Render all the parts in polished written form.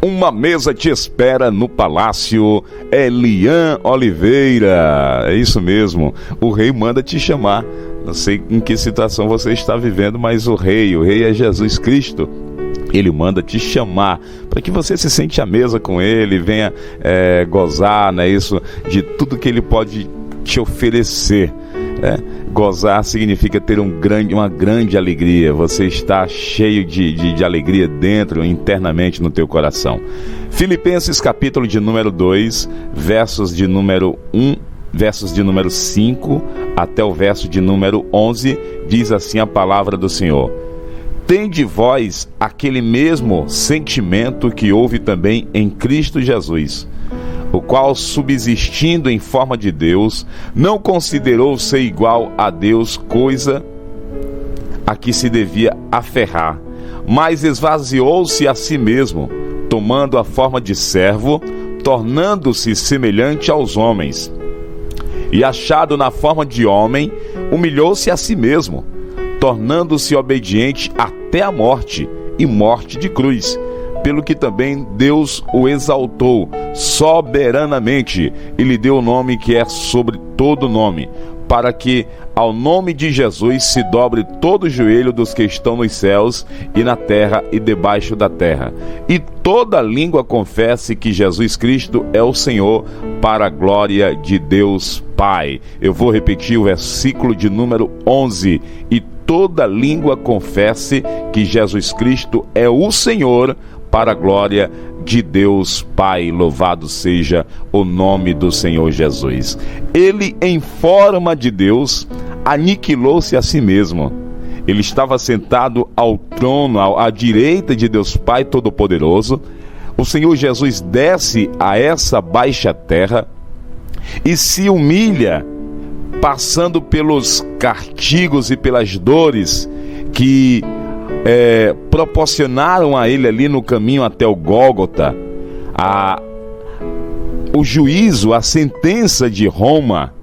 Uma mesa te espera no palácio. Elian Oliveira. É isso mesmo. O rei manda te chamar. Não sei em que situação você está vivendo, mas o rei é Jesus Cristo. Ele manda te chamar para que você se sente à mesa com ele, venha gozar, né, isso, de tudo que ele pode te oferecer. Gozar significa ter uma grande alegria. Você está cheio de alegria dentro, internamente no teu coração. Filipenses capítulo de número 2, versos de número 5 até o verso de número 11, diz assim a palavra do Senhor: Tende vós aquele mesmo sentimento que houve também em Cristo Jesus, o qual, subsistindo em forma de Deus, não considerou ser igual a Deus coisa a que se devia aferrar, mas esvaziou-se a si mesmo, tomando a forma de servo, tornando-se semelhante aos homens. E achado na forma de homem, humilhou-se a si mesmo, tornando-se obediente até a morte, e morte de cruz, pelo que também Deus o exaltou soberanamente e lhe deu o nome que é sobre todo nome, para que ao nome de Jesus se dobre todo o joelho dos que estão nos céus e na terra e debaixo da terra, e toda língua confesse que Jesus Cristo é o Senhor, para a glória de Deus Pai. Eu vou repetir o versículo de número 11: e toda língua confesse que Jesus Cristo é o Senhor, para a glória de Deus Pai. Louvado seja o nome do Senhor Jesus. Ele, em forma de Deus, aniquilou-se a si mesmo. Ele estava sentado ao trono, à direita de Deus Pai Todo-Poderoso. O Senhor Jesus desce a essa baixa terra e se humilha, passando pelos castigos e pelas dores que proporcionaram a ele ali no caminho até o Gólgota. O juízo, a sentença de Roma,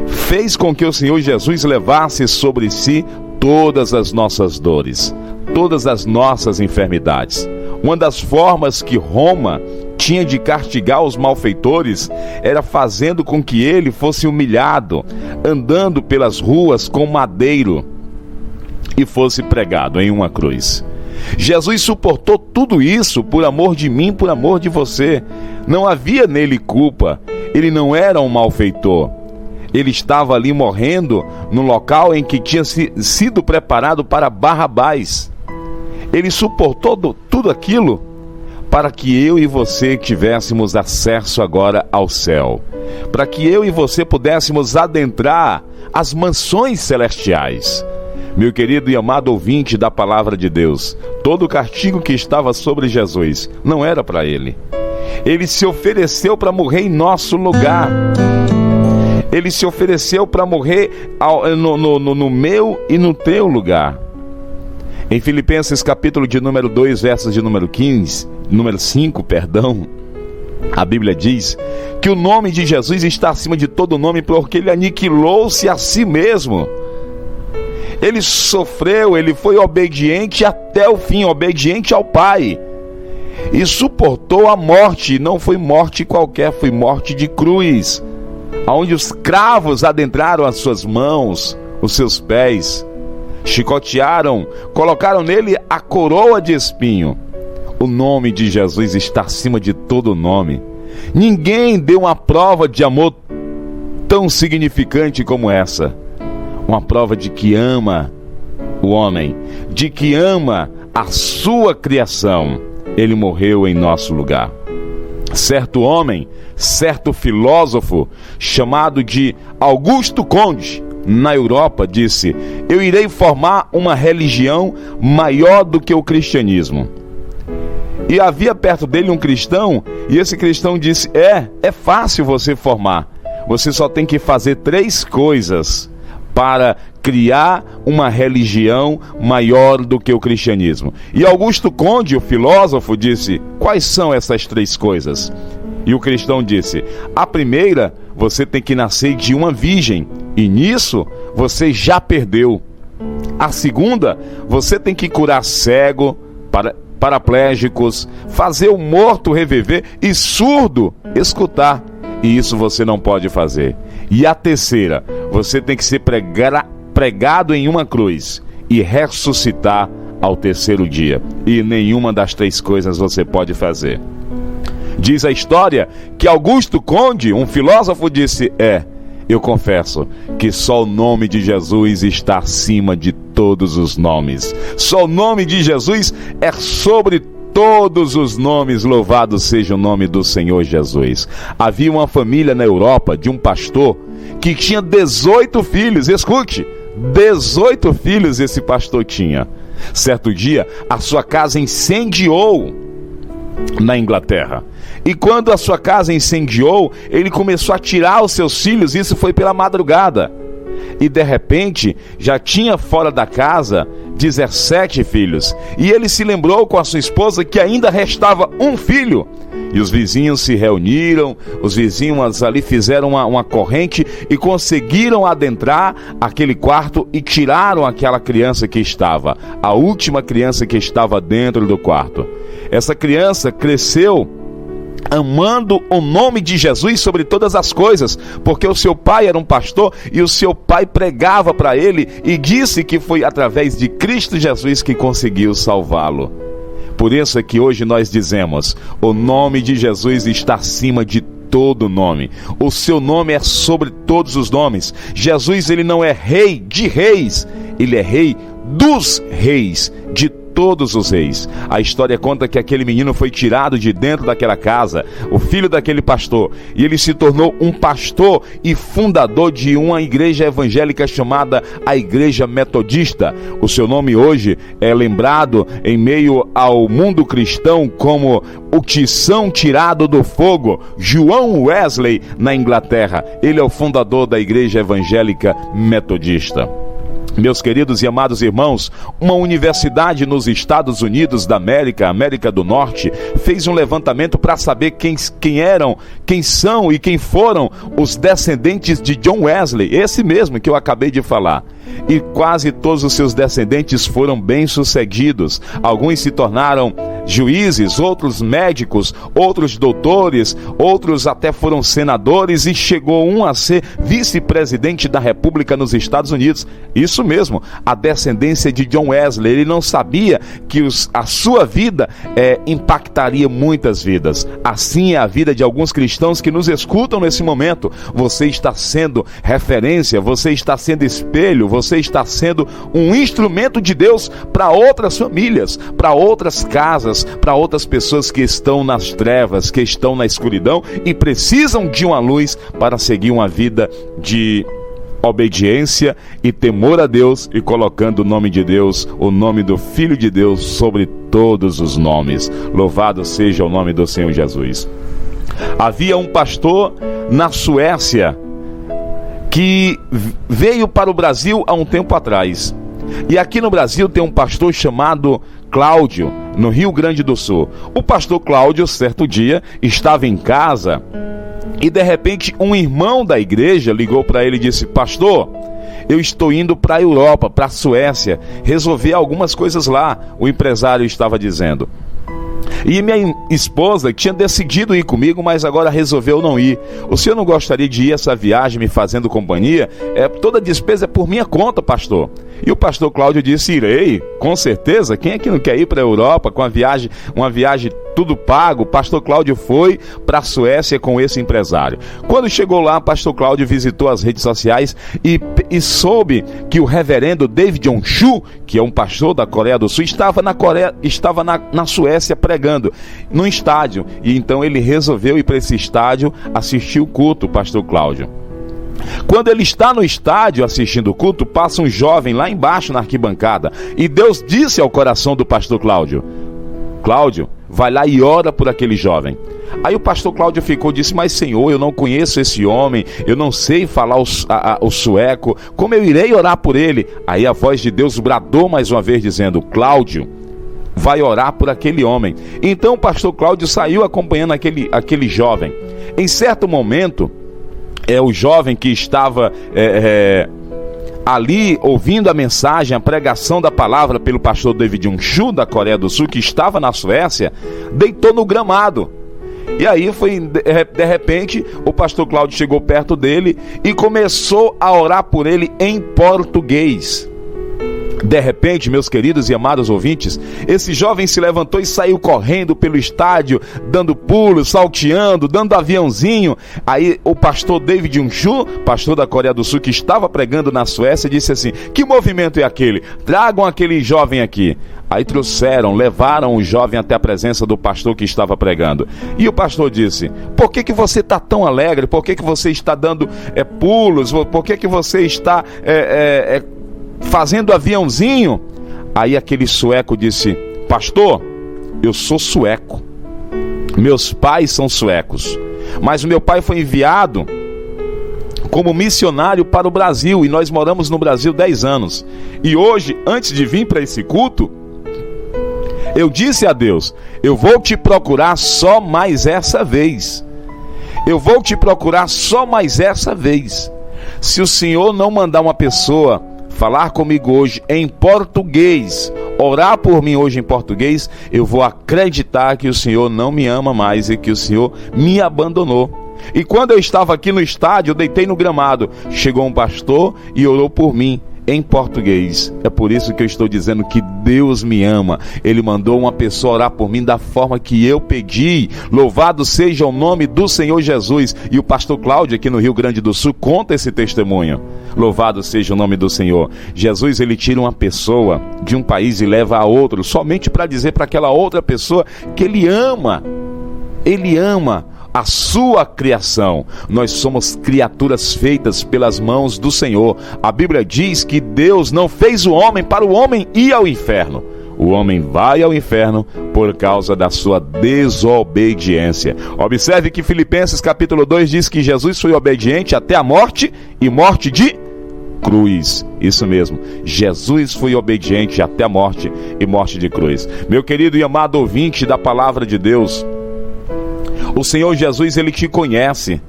fez com que o Senhor Jesus levasse sobre si todas as nossas dores, todas as nossas enfermidades. Uma das formas que Roma tinha de castigar os malfeitores era fazendo com que ele fosse humilhado, andando pelas ruas com madeiro, e fosse pregado em uma cruz. Jesus suportou tudo isso por amor de mim, por amor de você. Não havia nele culpa. Ele não era um malfeitor. Ele estava ali morrendo no local em que tinha sido preparado para Barrabás. Ele suportou tudo aquilo para que eu e você tivéssemos acesso agora ao céu, para que eu e você pudéssemos adentrar as mansões celestiais. Meu querido e amado ouvinte da palavra de Deus, todo o castigo que estava sobre Jesus não era para ele. Ele se ofereceu para morrer em nosso lugar. Ele se ofereceu para morrer no meu e no teu lugar. Em Filipenses capítulo de número 2, versos de número 5, a Bíblia diz que o nome de Jesus está acima de todo nome, porque ele aniquilou-se a si mesmo. Ele sofreu, ele foi obediente até o fim, obediente ao Pai, e suportou a morte. Não foi morte qualquer, foi morte de cruz, onde os cravos adentraram as suas mãos, os seus pés, chicotearam, colocaram nele a coroa de espinho. O nome de Jesus está acima de todo nome. Ninguém deu uma prova de amor tão significante como essa. Uma prova de que ama o homem, de que ama a sua criação. Ele morreu em nosso lugar. Certo homem, certo filósofo, chamado de Augusto Conde, na Europa, disse: eu irei formar uma religião maior do que o cristianismo. E havia perto dele um cristão, e esse cristão disse: é fácil você formar. Você só tem que fazer 3 coisas para criar uma religião maior do que o cristianismo. E Augusto Conde, o filósofo, disse: quais são essas 3 coisas? E o cristão disse: a primeira, você tem que nascer de uma virgem, e nisso você já perdeu. A segunda, você tem que curar cego, paraplégicos, fazer o morto reviver e surdo escutar. E isso você não pode fazer. E a terceira, você tem que ser pregado em uma cruz e ressuscitar ao terceiro dia. E nenhuma das três coisas você pode fazer. Diz a história que Augusto Conde, um filósofo, disse: eu confesso que só o nome de Jesus está acima de todos os nomes. Só o nome de Jesus é sobre todos os nomes. Louvado seja o nome do Senhor Jesus. Havia uma família na Europa de um pastor que tinha 18 filhos. Escute, 18 filhos esse pastor tinha. Certo dia, a sua casa incendiou na Inglaterra. E quando a sua casa incendiou, ele começou a tirar os seus filhos. Isso foi pela madrugada. E de repente, já tinha fora da casa 17 filhos. E ele se lembrou com a sua esposa que ainda restava um filho. E os vizinhos se reuniram, os vizinhos ali fizeram uma corrente e conseguiram adentrar aquele quarto e tiraram aquela criança que estava, a última criança que estava dentro do quarto. Essa criança cresceu amando o nome de Jesus sobre todas as coisas, porque o seu pai era um pastor e o seu pai pregava para ele e disse que foi através de Cristo Jesus que conseguiu salvá-lo. Por isso é que hoje nós dizemos: o nome de Jesus está acima de todo nome. O seu nome é sobre todos os nomes. Jesus, ele não é rei de reis, ele é rei dos reis, de todos os reis. A história conta que aquele menino foi tirado de dentro daquela casa, o filho daquele pastor, e ele se tornou um pastor e fundador de uma igreja evangélica chamada a Igreja Metodista. O seu nome hoje é lembrado em meio ao mundo cristão como o tição tirado do fogo, João Wesley, na Inglaterra. Ele é o fundador da Igreja Evangélica Metodista. Meus queridos e amados irmãos, uma universidade nos Estados Unidos da América, América do Norte, fez um levantamento para saber quem são e quem foram os descendentes de John Wesley, esse mesmo que eu acabei de falar. E quase todos os seus descendentes foram bem-sucedidos. Alguns se tornaram juízes, outros médicos, outros doutores, outros até foram senadores e chegou um a ser vice-presidente da República nos Estados Unidos. Isso mesmo, a descendência de John Wesley. Ele não sabia que a sua vida impactaria muitas vidas. Assim é a vida de alguns cristãos que nos escutam nesse momento. Você está sendo referência, você está sendo espelho, você está sendo um instrumento de Deus para outras famílias, para outras casas, para outras pessoas que estão nas trevas, que estão na escuridão e precisam de uma luz para seguir uma vida de obediência e temor a Deus, e colocando o nome de Deus, o nome do Filho de Deus sobre todos os nomes. Louvado seja o nome do Senhor Jesus. Havia um pastor na Suécia que veio para o Brasil há um tempo atrás. E aqui no Brasil tem um pastor chamado Cláudio, no Rio Grande do Sul. O pastor Cláudio, certo dia, estava em casa e de repente um irmão da igreja ligou para ele e disse: pastor, eu estou indo para a Europa, para a Suécia, resolver algumas coisas lá. O empresário estava dizendo. E minha esposa tinha decidido ir comigo, mas agora resolveu não ir. O senhor não gostaria de ir essa viagem me fazendo companhia? Toda a despesa é por minha conta, pastor. E o pastor Cláudio disse: irei, com certeza. Quem é que não quer ir para a Europa com uma viagem tudo pago? O pastor Cláudio foi para a Suécia com esse empresário. Quando chegou lá, o pastor Cláudio visitou as redes sociais e soube que o reverendo David Onshu, que é um pastor da Coreia do Sul, estava na Suécia pregando num estádio. E então ele resolveu ir para esse estádio assistir o culto, pastor Cláudio. Quando ele está no estádio assistindo o culto, passa um jovem lá embaixo na arquibancada, e Deus disse ao coração do pastor Cláudio: Cláudio, vai lá e ora por aquele jovem. Aí o pastor Cláudio disse: mas Senhor, eu não conheço esse homem, eu não sei falar o sueco, como eu irei orar por ele? Aí a voz de Deus bradou mais uma vez dizendo: Cláudio, vai orar por aquele homem. Então o pastor Cláudio saiu acompanhando aquele jovem. Em certo momento, o jovem que estava ali, ouvindo a mensagem, a pregação da palavra pelo pastor David Unshu, da Coreia do Sul, que estava na Suécia, deitou no gramado. E aí foi, de repente, o pastor Cláudio chegou perto dele e começou a orar por ele em português. De repente, meus queridos e amados ouvintes, esse jovem se levantou e saiu correndo pelo estádio, dando pulos, salteando, dando aviãozinho. Aí o pastor David Unshu, pastor da Coreia do Sul, que estava pregando na Suécia, disse assim: que movimento é aquele? Tragam aquele jovem aqui. Aí levaram o jovem até a presença do pastor que estava pregando. E o pastor disse: por que você está tão alegre? Por que você está dando pulos? Por que você está fazendo aviãozinho? Aí aquele sueco disse: pastor, eu sou sueco, meus pais são suecos, mas o meu pai foi enviado como missionário para o Brasil, e nós moramos no Brasil 10 anos, e hoje, antes de vir para esse culto, eu disse a Deus: eu vou te procurar só mais essa vez, eu vou te procurar só mais essa vez. Se o Senhor não mandar uma pessoa falar comigo hoje em português, orar por mim hoje em português, eu vou acreditar que o Senhor não me ama mais e que o Senhor me abandonou. E quando eu estava aqui no estádio, eu deitei no gramado, chegou um pastor e orou por mim em português. É por isso que eu estou dizendo que Deus me ama. Ele mandou uma pessoa orar por mim da forma que eu pedi. Louvado seja o nome do Senhor Jesus. E o pastor Cláudio, aqui no Rio Grande do Sul, conta esse testemunho. Louvado seja o nome do Senhor. Jesus, ele tira uma pessoa de um país e leva a outro, somente para dizer para aquela outra pessoa que ele ama. Ele ama a sua criação. Nós somos criaturas feitas pelas mãos do Senhor. A Bíblia diz que Deus não fez o homem para o homem ir ao inferno. O homem vai ao inferno por causa da sua desobediência. Observe que Filipenses capítulo 2 diz que Jesus foi obediente até a morte, e morte de cruz. Isso mesmo, Jesus foi obediente até a morte e morte de cruz. Meu querido e amado ouvinte da palavra de Deus, o Senhor Jesus, ele te conhece.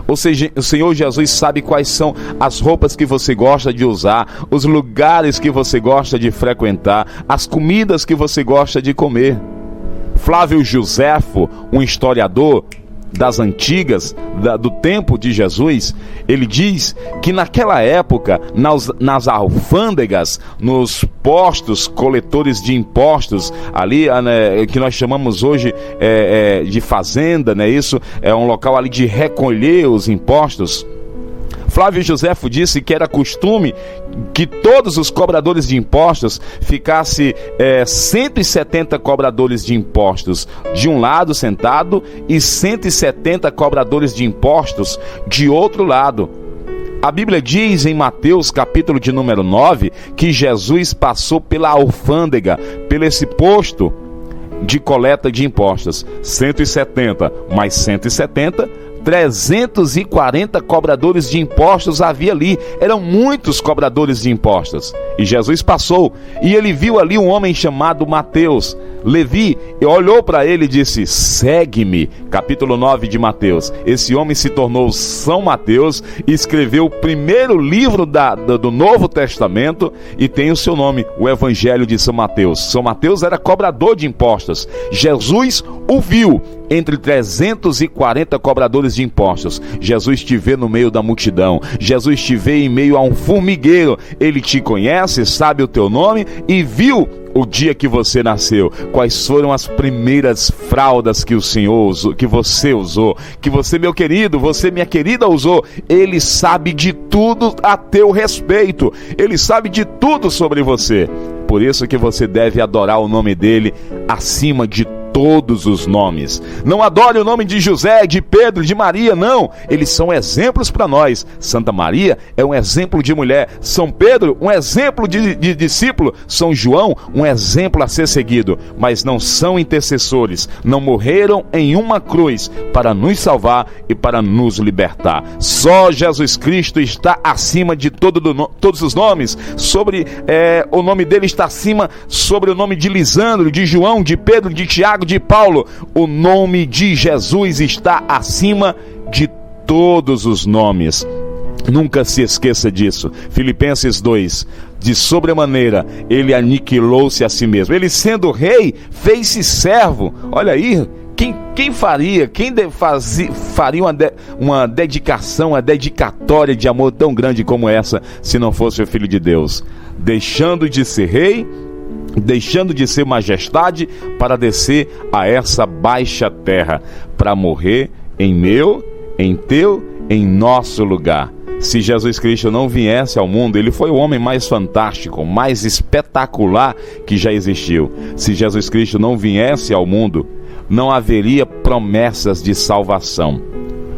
Ou seja, o Senhor Jesus sabe quais são as roupas que você gosta de usar, os lugares que você gosta de frequentar, as comidas que você gosta de comer. Flávio Joséfo, um historiador das antigas, do tempo de Jesus, ele diz que naquela época, nas alfândegas, nos postos coletores de impostos, ali, que nós chamamos hoje de fazenda, né? Isso é um local ali de recolher os impostos. Flávio Joséfo disse que era costume que todos os cobradores de impostos ficasse 170 cobradores de impostos de um lado sentado e 170 cobradores de impostos de outro lado. A Bíblia diz em Mateus capítulo de número 9 que Jesus passou pela alfândega, pelo esse posto de coleta de impostos. 170 mais 170, 340 cobradores de impostos havia ali. Eram muitos cobradores de impostos. E Jesus passou, e ele viu ali um homem chamado Mateus, Levi, e olhou para ele e disse: segue-me. Capítulo 9 de Mateus. Esse homem se tornou São Mateus e escreveu o primeiro livro do Novo Testamento, e tem o seu nome, o Evangelho de São Mateus. São Mateus era cobrador de impostos. Jesus o viu entre 340 cobradores de impostos. Jesus te vê no meio da multidão. Jesus te vê em meio a um formigueiro. Ele te conhece, sabe o teu nome e viu o dia que você nasceu. Quais foram as primeiras fraldas que o Senhor usou, que você usou, que você, meu querido, você, minha querida, usou. Ele sabe de tudo a teu respeito. Ele sabe de tudo sobre você. Por isso que você deve adorar o nome dele acima de todos os nomes. Não adore o nome de José, de Pedro, de Maria, não. Eles são exemplos para nós. Santa Maria é um exemplo de mulher. São Pedro, um exemplo de discípulo. São João, um exemplo a ser seguido. Mas não são intercessores. Não morreram em uma cruz para nos salvar e para nos libertar. Só Jesus Cristo está acima de todos os nomes. O nome dele está acima sobre o nome de Lisandro, de João, de Pedro, de Tiago, de Paulo. O nome de Jesus está acima de todos os nomes. Nunca se esqueça disso. Filipenses 2, de sobremaneira, ele aniquilou-se a si mesmo. Ele, sendo rei, fez-se servo. Olha aí, quem faria uma dedicação, uma dedicatória de amor tão grande como essa, se não fosse o Filho de Deus? Deixando de ser rei, deixando de ser majestade, para descer a essa baixa terra, para morrer em meu, em teu, em nosso lugar. Se Jesus Cristo não viesse ao mundo, ele foi o homem mais fantástico, mais espetacular que já existiu. Se Jesus Cristo não viesse ao mundo, não haveria promessas de salvação.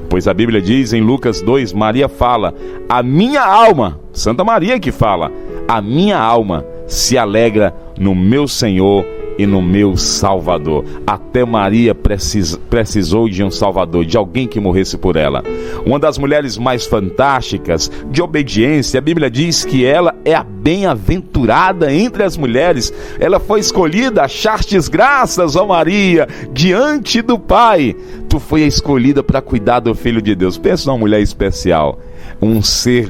Pois a Bíblia diz em Lucas 2, Maria fala: a minha alma, Santa Maria que fala, a minha alma se alegra no meu Senhor e no meu Salvador. Até Maria precisou de um Salvador, de alguém que morresse por ela. Uma das mulheres mais fantásticas, de obediência, a Bíblia diz que ela é a bem-aventurada entre as mulheres. Ela foi escolhida, achastes graças, ó Maria, diante do Pai. Tu foi escolhida para cuidar do Filho de Deus. Pensa numa mulher especial, um ser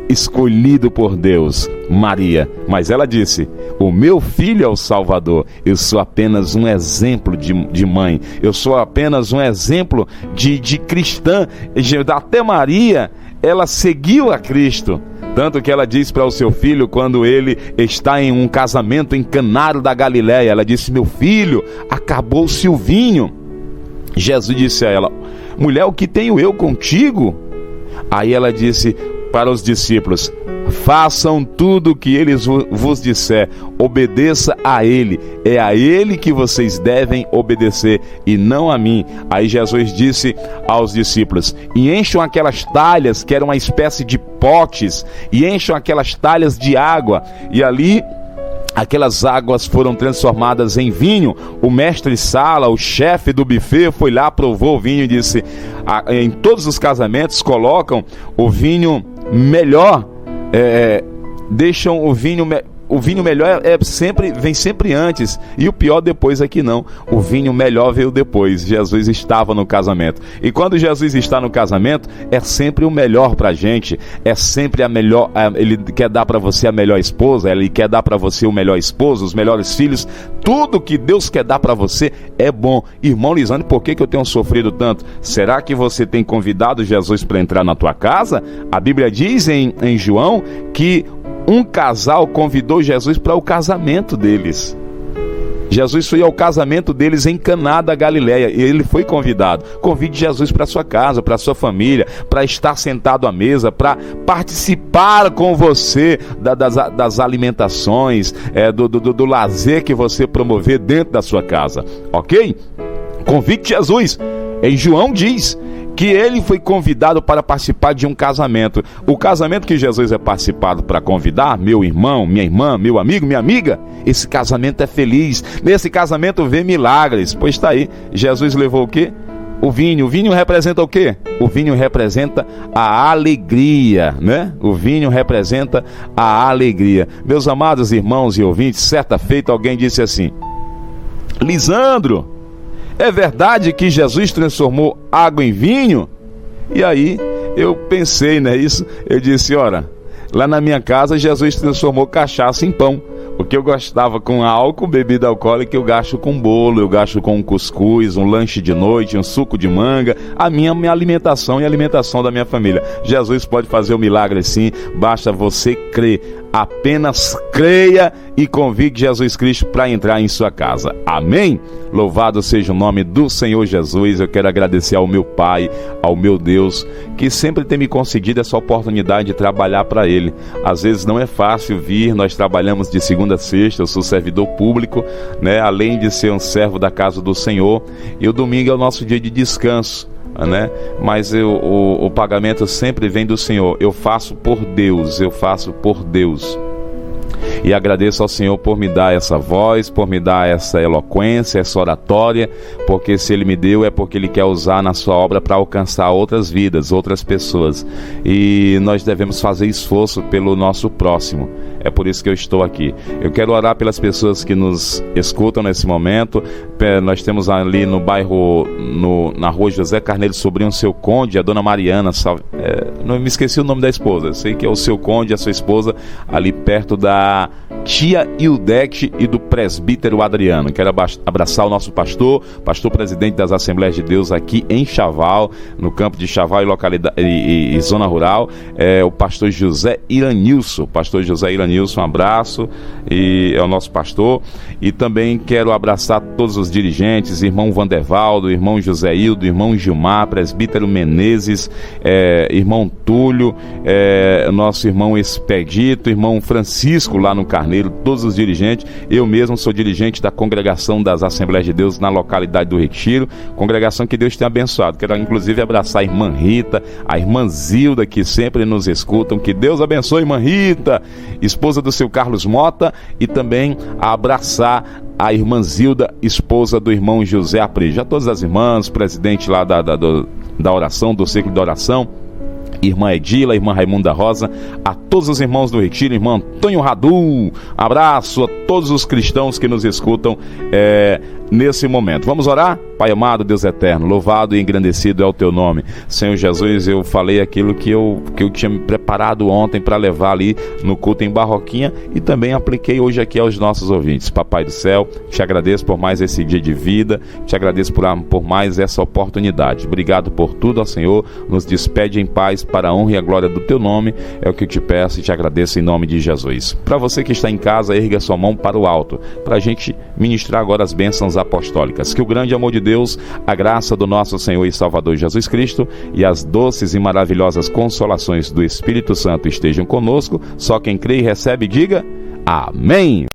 escolhido por Deus, Maria. Mas ela disse: o meu filho é o Salvador. Eu sou apenas um exemplo de mãe, eu sou apenas um exemplo de cristã. Até Maria, ela seguiu a Cristo, tanto que ela diz para o seu filho, quando ele está em um casamento em Caná da Galileia, ela disse: meu filho, acabou-se o vinho. Jesus disse a ela: mulher, o que tenho eu contigo? Aí ela disse para os discípulos: façam tudo o que ele vos disser, obedeça a ele, é a ele que vocês devem obedecer e não a mim. Aí Jesus disse aos discípulos: e encham aquelas talhas, que eram uma espécie de potes, e encham aquelas talhas de água, e ali aquelas águas foram transformadas em vinho. O mestre Sala, o chefe do buffet, foi lá, provou o vinho e disse: em todos os casamentos colocam o vinho melhor, deixam o vinho melhor vem sempre antes, e o pior depois. Aqui não, o vinho melhor veio depois. Jesus estava no casamento, e quando Jesus está no casamento, é sempre o melhor pra gente, é sempre a melhor. Ele quer dar para você a melhor esposa, ele quer dar para você o melhor esposo, os melhores filhos. Tudo que Deus quer dar para você é bom. Irmão Lisandro, por que eu tenho sofrido tanto? Será que você tem convidado Jesus para entrar na tua casa? A Bíblia diz em João que um casal convidou Jesus para o casamento deles. Jesus foi ao casamento deles em Caná da Galileia, e ele foi convidado. Convide Jesus para sua casa, para sua família, para estar sentado à mesa, para participar com você das alimentações, do lazer que você promover dentro da sua casa, ok? Convide Jesus. Em João diz que ele foi convidado para participar de um casamento. O casamento que Jesus é participado para convidar, meu irmão, minha irmã, meu amigo, minha amiga, esse casamento é feliz. Nesse casamento vê milagres. Pois está aí, Jesus levou o quê? O vinho. O vinho representa o quê? O vinho representa a alegria, né? O vinho representa a alegria. Meus amados irmãos e ouvintes, certa feita alguém disse assim: Lisandro, é verdade que Jesus transformou água em vinho? E aí eu pensei nisso, eu disse: ora, lá na minha casa Jesus transformou cachaça em pão. O que eu gostava com álcool, bebida alcoólica, eu gasto com bolo, eu gasto com um cuscuz, um lanche de noite, um suco de manga, a minha alimentação e a alimentação da minha família. Jesus pode fazer um milagre sim, basta você crer. Apenas creia e convide Jesus Cristo para entrar em sua casa. Amém? Louvado seja o nome do Senhor Jesus. Eu quero agradecer ao meu Pai, ao meu Deus, que sempre tem me concedido essa oportunidade de trabalhar para Ele. Às vezes não é fácil vir, nós trabalhamos de segunda a sexta, eu sou servidor público, né? Além de ser um servo da casa do Senhor, e o domingo é o nosso dia de descanso, né? Mas o pagamento sempre vem do Senhor. Eu faço por Deus, eu faço por Deus. E agradeço ao Senhor por me dar essa voz, por me dar essa eloquência, essa oratória, porque se Ele me deu é porque Ele quer usar na sua obra para alcançar outras vidas, outras pessoas. E nós devemos fazer esforço pelo nosso próximo. É por isso que eu estou aqui. Eu quero orar pelas pessoas que nos escutam nesse momento. Nós temos ali no bairro, na rua José Carneiro Sobrinho, o seu Conde, a dona Mariana, não me esqueci o nome da esposa, sei que é o seu Conde, a sua esposa, ali perto da tia Ildete e do presbítero Adriano. Quero abraçar o nosso pastor presidente das Assembleias de Deus aqui em Chaval, no campo de Chaval e localidade e zona rural, o pastor José Iranilson. Pastor José Iranilson, um abraço, e é o nosso pastor. E também quero abraçar todos os dirigentes, irmão Vandervaldo, irmão José Hildo, irmão Gilmar, presbítero Menezes, irmão Túlio, nosso irmão Expedito, irmão Francisco lá no Carneiro, todos os dirigentes. Eu mesmo sou dirigente da congregação das Assembleias de Deus na localidade do Retiro, congregação que Deus tem abençoado. Quero inclusive abraçar a irmã Rita, a irmã Zilda, que sempre nos escutam. Que Deus abençoe, irmã Rita, esposa do seu Carlos Mota, e também abraçar a irmã Zilda, esposa do irmão José Aprejo. A todas as irmãs, presidente lá da oração, do ciclo da oração, irmã Edila, irmã Raimunda Rosa, a todos os irmãos do Retiro, irmão Antônio Radu, abraço a todos os cristãos que nos escutam nesse momento. Vamos orar? Pai amado, Deus eterno, louvado e engrandecido é o teu nome. Senhor Jesus, eu falei aquilo que eu tinha me preparado ontem para levar ali no culto em Barroquinha, e também apliquei hoje aqui aos nossos ouvintes. Papai do céu, te agradeço por mais esse dia de vida, te agradeço por mais essa oportunidade. Obrigado por tudo, ó Senhor. Nos despede em paz para a honra e a glória do teu nome. É o que eu te peço e te agradeço em nome de Jesus. Para você que está em casa, erga sua mão para o alto, para a gente ministrar agora as bênçãos apostólicas. Que o grande amor de Deus, a graça do nosso Senhor e Salvador Jesus Cristo e as doces e maravilhosas consolações do Espírito Santo estejam conosco. Só quem crê e recebe, diga amém.